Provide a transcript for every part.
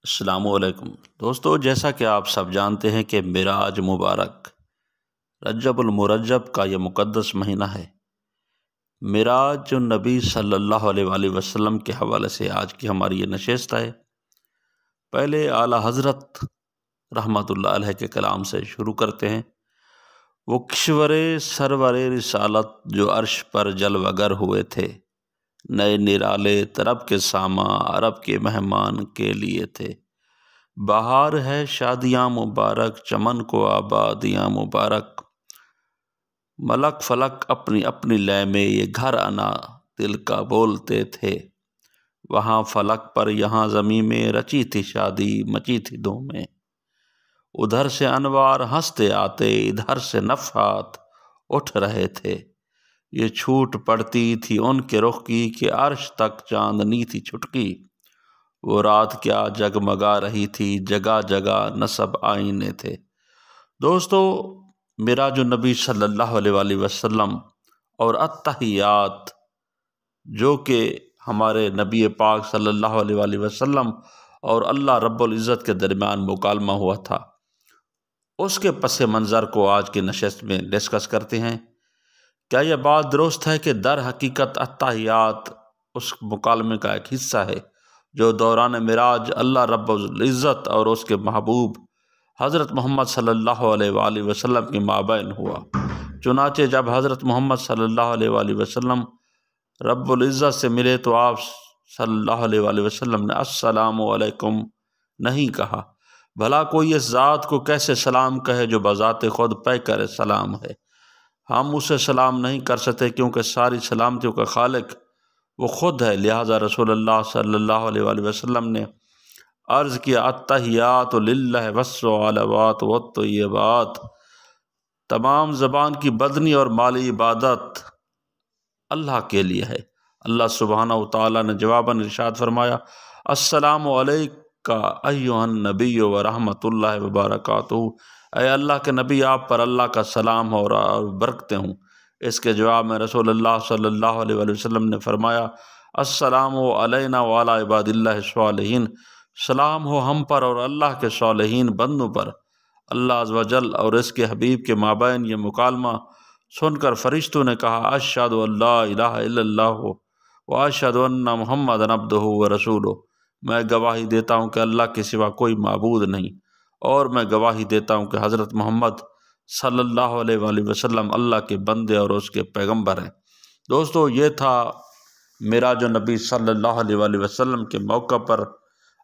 السلام علیکم دوستو، جیسا کہ آپ سب جانتے ہیں کہ معراج مبارک رجب المرجب کا یہ مقدس مہینہ ہے۔ معراج جو نبی صلی اللہ علیہ وآلہ وسلم کے حوالے سے آج کی ہماری یہ نشست ہے۔ پہلے اعلیٰ حضرت رحمۃ اللہ علیہ کے کلام سے شروع کرتے ہیں۔ وہ کشور سرور رسالت جو عرش پر جلوہ گر ہوئے تھے، نئے نرالے طرب کے ساماں عرب کے مہمان کے لیے تھے۔ بہار ہے شادیاں مبارک، چمن کو آبادیاں مبارک، ملک فلک اپنی اپنی لے میں یہ گھر انا دل کا بولتے تھے۔ وہاں فلک پر یہاں زمین میں رچی تھی شادی، مچی تھی دھومیں، ادھر سے انوار ہنستے آتے، ادھر سے نفحات اٹھ رہے تھے۔ یہ چھوٹ پڑتی تھی ان کے رخ کی کہ عرش تک چاندنی تھی چھٹکی۔ وہ رات کیا جگمگا رہی تھی، جگہ جگہ نصب آئینے تھے۔ دوستو، معراج النبی صلی اللہ علیہ وآلہ وسلم اور التحیات جو کہ ہمارے نبی پاک صلی اللہ علیہ وآلہ وسلم اور اللہ رب العزت کے درمیان مکالمہ ہوا تھا، اس کے پس منظر کو آج کی نشست میں ڈسکس کرتے ہیں۔ کیا یہ بات درست ہے کہ در حقیقت التحیات اس مکالمے کا ایک حصہ ہے جو دوران معراج اللہ رب العزت اور اس کے محبوب حضرت محمد صلی اللہ علیہ وآلہ وسلم کے مابین ہوا؟ چنانچہ جب حضرت محمد صلی اللہ علیہ وآلہ وسلم رب العزت سے ملے تو آپ صلی اللہ علیہ وآلہ وسلم نے السلام علیکم نہیں کہا۔ بھلا کوئی اس ذات کو کیسے سلام کہے جو بذات خود پے کر سلام ہے؟ ہم اسے سلام نہیں کر سکتے کیونکہ ساری سلامتیوں کا خالق وہ خود ہے۔ لہٰذا رسول اللہ صلی اللہ علیہ وآلہ وسلم نے عرض کیا التحیات للہ والصلوات والطیبات، تمام زبان کی بدنی اور مالی عبادت اللہ کے لیے ہے۔ اللہ سبحانہ وتعالی نے جواباً ارشاد فرمایا السلام علیکہ ایھا النبی ورحمۃ اللہ وبرکاتہ، اے اللہ کے نبی آپ پر اللہ کا سلام اور برکتیں ہوں۔ اس کے جواب میں رسول اللہ صلی اللہ علیہ وآلہ وسلم نے فرمایا السلام علینا وعلی عباد اللہ الصالحین، سلام ہو ہم پر اور اللہ کے صالحین بندوں پر۔ اللہ عز و جل اور اس کے حبیب کے مابین یہ مکالمہ سن کر فرشتوں نے کہا اشہد ان لا الہ الا اللہ واشہد ان محمدا عبدہ ورسولہ، میں گواہی دیتا ہوں کہ اللہ کے سوا کوئی معبود نہیں، اور میں گواہی دیتا ہوں کہ حضرت محمد صلی اللہ علیہ وآلہ وسلم اللہ کے بندے اور اس کے پیغمبر ہیں۔ دوستو، یہ تھا معراج النبی صلی اللہ علیہ وآلہ وسلم کے موقع پر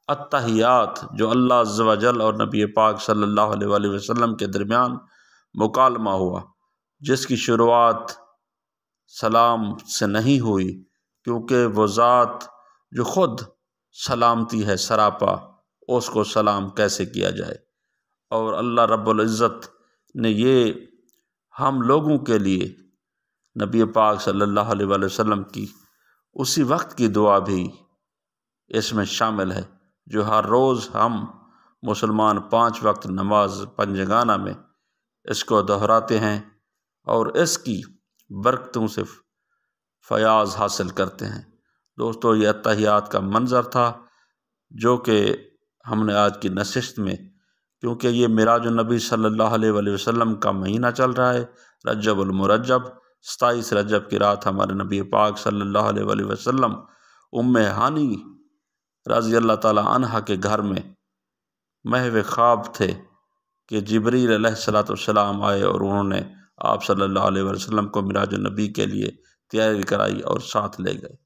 التحیات جو اللہ عز و جل اور نبی پاک صلی اللہ علیہ وآلہ وسلم کے درمیان مکالمہ ہوا، جس کی شروعات سلام سے نہیں ہوئی کیونکہ وہ ذات جو خود سلامتی ہے سراپا، اس کو سلام کیسے کیا جائے؟ اور اللہ رب العزت نے یہ ہم لوگوں کے لیے نبی پاک صلی اللہ علیہ وآلہ وسلم کی اسی وقت کی دعا بھی اس میں شامل ہے جو ہر روز ہم مسلمان 5 وقت نماز پنجگانہ میں اس کو دہراتے ہیں اور اس کی برکتوں سے فیاض حاصل کرتے ہیں۔ دوستو، یہ التحیات کا منظر تھا جو کہ ہم نے آج کی نشست میں، کیونکہ یہ معراج النبی صلی اللہ علیہ وآلہ وسلم کا مہینہ چل رہا ہے رجب المرجب، 27 رجب کی رات ہمارے نبی پاک صلی اللہ علیہ وآلہ وسلم ام ہانی رضی اللہ تعالی عنہا کے گھر میں محو خواب تھے کہ جبریل علیہ السلام آئے اور انہوں نے آپ صلی اللہ علیہ وسلم کو معراج النبی کے لیے تیاری کرائی اور ساتھ لے گئے۔